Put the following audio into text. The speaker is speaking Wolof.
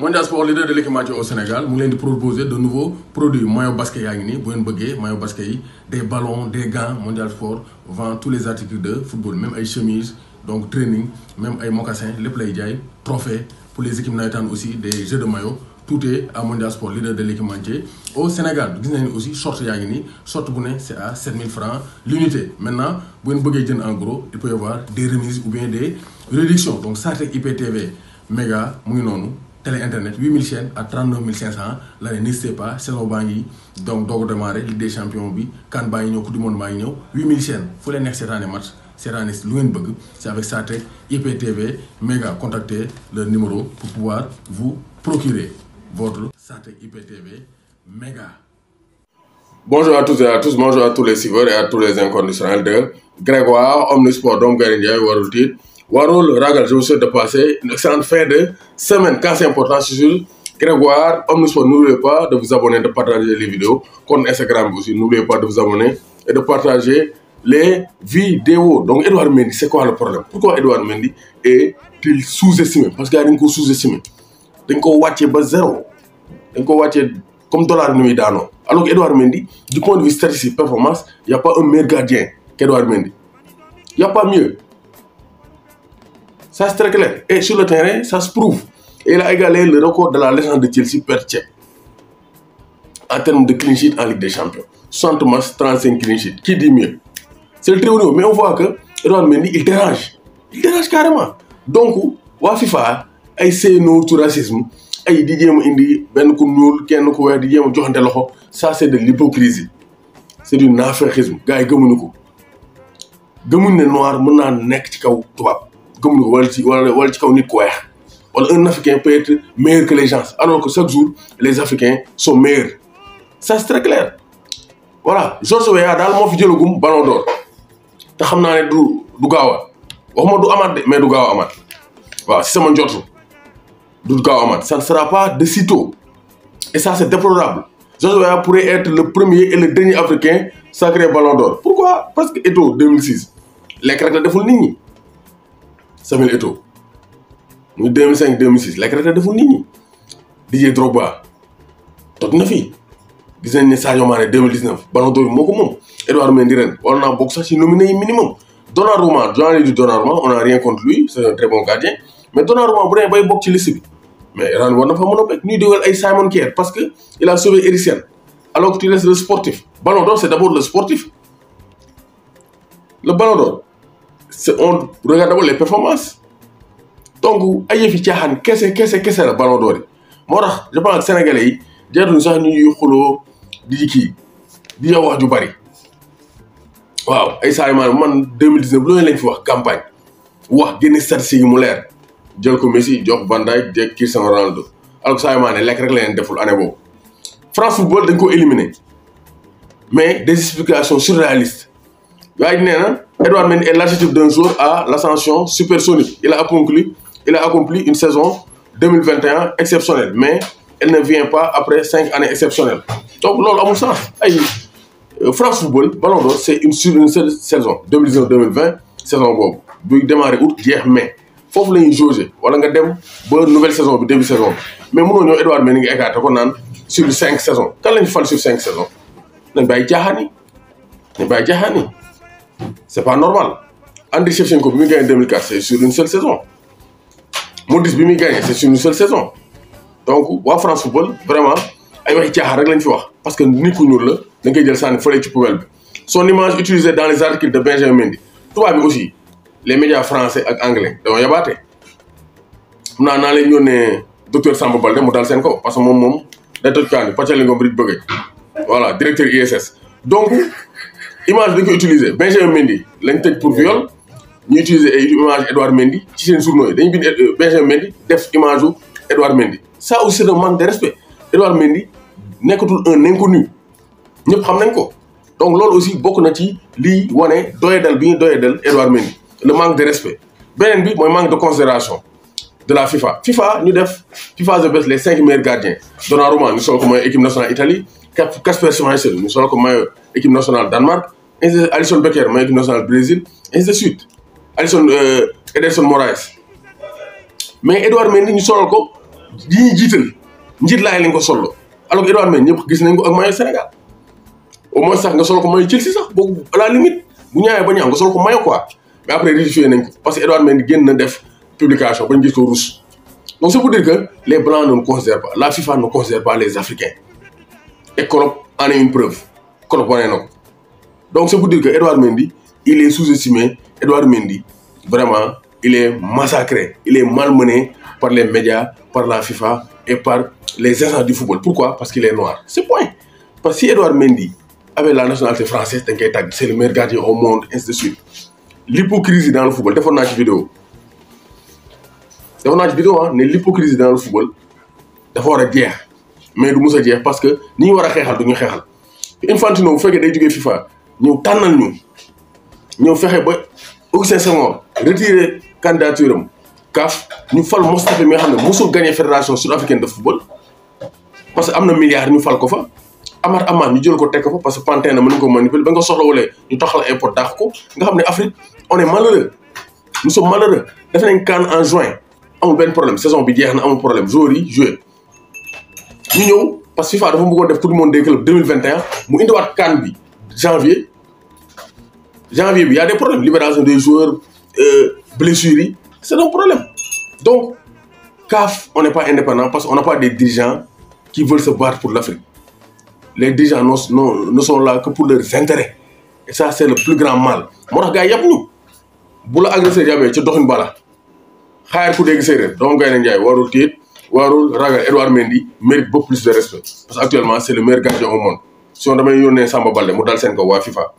Mondial Sport, leader de l'équipementier au Sénégal, nous allons proposer de nouveaux produits. Maillot basket, maillot basket, des ballons, des gants. Mondial Sport vend tous les articles de football, même les chemises, donc training, même les mocassins, les play-jay, trophées pour les équipes naïtanes aussi, des jeux de maillot. Tout est à Mondial Sport, leader de l'équipementier. Au Sénégal, vous avez aussi short yagini, short bounet, c'est à 7000 francs l'unité. Maintenant, vous avez en gros, il peut y avoir des remises ou bien des réductions. Donc, ça c'est IPTV, méga, mouinonou. Télé internet 8000 chaînes à 39 500 là n'hésitez pas saison bangi donc doog démarrer Ligue des champions bi kan baa ngi ñëw coupe du monde baa ngi ñëw 8000 chaînes fu leen neex seetaane match seetaane lu ngeen bëgg c'est avec Satek IPTV méga contactez le numéro pour pouvoir vous procurer votre Satek IPTV méga. Bonjour à toutes et à tous, bonjour à tous les suiveurs et à tous les inconditionnels de Grégoire Omnisport Dom Gaye Ndiaye warul tiit warul ragal. Je vous souhaite de passer une excellente fin de semaine. Quand c'est important, c'est sur Grégoire Omnisport. N'oubliez pas de vous abonner, de partager les vidéos. Compte Instagram aussi, n'oubliez pas de vous abonner et de partager les vidéos. Donc, Edouard Mendy, c'est quoi le problème? Pourquoi Edouard Mendy est-il sous-estimé? Parce qu'il y a une sous-estimé. Il y a zéro. Il y a comme dollar nuit d'anno. Alors qu'Edouard Mendy, du point de vue statistique, performance, il n'y a pas un meilleur gardien qu'Edouard Mendy. Il n'y a pas mieux. Ça c'est très clair. Et sur le terrain, ça se prouve. Et il a égalé le record de la légende de Chelsea, Per Cech, en termes de clean sheet en Ligue des Champions. 60 matchs, 35 clean sheet. Qui dit mieux? C'est le très haut niveau. Mais on voit que Edouard Mendy, il dérange. Il dérange carrément. Donc, wa FIFA, ay séno tout racisme, ay di jéem indi ben ku ñuul kenn ku wéx di jéem joxante loxo, ça c'est de l'hypocrisie. C'est du naféqisme. Gars yi gëmuñu ko. Gëmuñ ne noir mën na nekk ci kaw tubaab. Comme un Africain peut être meilleur que les gens, alors que chaque jour, les Africains sont meilleurs. Ça, c'est très clair. Voilà. Georges Weah, dans le film, il ballon d'or. Je sais que du gawa. Je sais que mais du gawa amad. Voilà, si c'est mon Georges. Du gawa amad. Ça ne sera pas de sitôt. Et ça, c'est déplorable. Georges Weah pourrait être le premier et le dernier Africain sacré ballon d'or. Pourquoi? Parce que Eto'o 2006. Les caractères de Foulnini. Samuel Eto'o. En 2005-2006, les caractères de Foulnini. Didier Drogba. Tout na fi. Gis nañ ne Sadio Mané 2019. Ballon d'or moo ko moom. Edouard Mendy ren. On a bokk sax ci nominé minimum. Donnarumma, on n'a rien contre lui. C'est un très bon gardien. Mais Donnarumma, bu dee bay bokk ci liste bi. Mais ren war na fa mën a bekk. Ñuy dugal ay Simon Kjær parce que il a sauvé Eriksen. Alors que tu laisses le sportif. Ballon d'or, c'est d'abord le sportif. Le ballon d'or. On regarde d'abord les performances. Donc, il y a des gens qui sont le ballon d'or. Moi, je pense que les Sénégalais, ils ont dit qu'ils ont dit bari. Wow, et ça, en 2019, nous avons fait une campagne. Nous avons fait une statistique molaire. Nous avons Messi, Van Dijk, Jack Cristiano Ronaldo. Alors que ça, nous avons fait l'année. France Football, nous avons éliminé. Mais des explications surréalistes. Edouard Mendy est l'adjectif d'un jour à l'ascension supersonique. Il a accompli une saison 2021 exceptionnelle, mais elle ne vient pas après 5 années exceptionnelles. Donc, à mon sens, France Football, Ballon d'Or, c'est une seule saison, 2019-2020, saison bob. Il démarre août, mai. Il faut que nous jouions. Voilà, nous avons une nouvelle saison, début de saison. Mais nous avons Edouard Mendy sur 5 saisons. Quand il faut sur 5 saisons, nous avons c'est pas normal. Andriy Shevchenko, qui a gagné en 2004, c'est sur une seule saison. Modric, qui a gagné, c'est sur une seule saison. Donc, France Football, vraiment, parce que nous avons son image utilisée dans les articles de Benjamin Mendy. Tout va aussi, les médias français et anglais. Donc, il y a battu. Nous avons le docteur Samba Baldé, parce que moi, voilà, directeur ISS. Donc, image bi ñu ko utiliser Benjamin Mendy lañ tëj pour viol ñu utiliser ay image Edouard Mendy ci seen journaux yi dañu bind Benjamin Mendy def image u Edouard Mendy ça aussi c'est un manque de respect. Edouard Mendy nekkatul un inconnu ñëpp xam nañ ko donc loolu aussi bokk na ci lii wane doyadal bi ñu doyadal Edouard Mendy le manque de respect. Beneen bi mooy manque de considération de la FIFA. FIFA the best les 5 meilleurs gardiens. Donnarumma ñu sol ko mooy équipe nationale Italie. Kasper Schmeichel ñu sol ko mooy équipe nationale Danemark. Alisson Becker mooy équipe nationale Brésil. ainsi de suite. Ederson Moraes. Mais Edouard Mendy ñu solal ko yi ñuy jiital njiit laay lañ ko solo alors que Edouard Mendy ñëpp gis nañ ko ak maillot Sénégal au moins sax nga solo ko maillot Chelsea sax boobu à la limite bu ñaawee ba ñaaw nga solo ko maillot quoi mais après rectifié nañ ko parce que Edouard Mendy génn na def publication ba ñu gis ko rouge. Donc c'est pour dire que les Blancs ne nous considèrent pas la FIFA ne considère pas les Africains et Klopp en est une preuve Klopp wane na ko donc c'est pour dire que Edouard Mendy il est sous-estimé. Edouard Mendy vraiment il est massacré il est malmené par les médias par la FIFA et par les agents du football. Pourquoi? Parce qu'il est noir. C'est point. Parce que si Edouard Mendy avait la nationalité française dañ koy tàgg c'est le meilleur gardien au monde ainsi de suite. L'hypocrisie dans le football defoon naa ci vidéo ne l'hypocrisie dans le football dafa war a jeex mais du mus a jeex parce que ni ñu war a xeexal du ñu xeexal. Infantino bu fekkee day jógee FIFA ñëw tànnal ñu ñëw fexe ba Augustin Senghor retiré candidature am CAF ñu fal Mostafa mi nga xam ne mosul gagné fédération sud-africaine de football parce que am na milliards ñu fal ko fa. Amar ñu jël ko teg ko fa parce que Pantin na mën ko manipuler ba nga soxlawulee ñu taxal ay pot dàq ko nga xam ne Afrique on est malheureux nous sommes malheureux def nañ CAN en juin amul benn problème saison bi jeex na amul problème joueurs yi joué ñu ñëw parce que FIFA dafa bëggoon def coupe du monde des clubs 2021 mu indiwaat CAN bi janvier bi y a des problèmes libération des joueurs blessures yi c'est un problème donc CAF on n'est pas indépendant parce qu'on n'a pas des dirigeants qui veulent se battre pour l'Afrique. Les dirigeants ne sont là que pour leurs intérêts et ça c'est le plus grand mal moo tax gars yi yàpp ñu bu la agresseur yàbbee ci doxin bala xaayar ku dégg séeréer donc Gaynde Njaay warul tiit warul ragal. Edouard Mendy mérite beaucoup plus de respect parce que actuellement c'est le meilleur gardien au monde si on damay yónnee Samba Baldé mu dal seen ko waa FIFA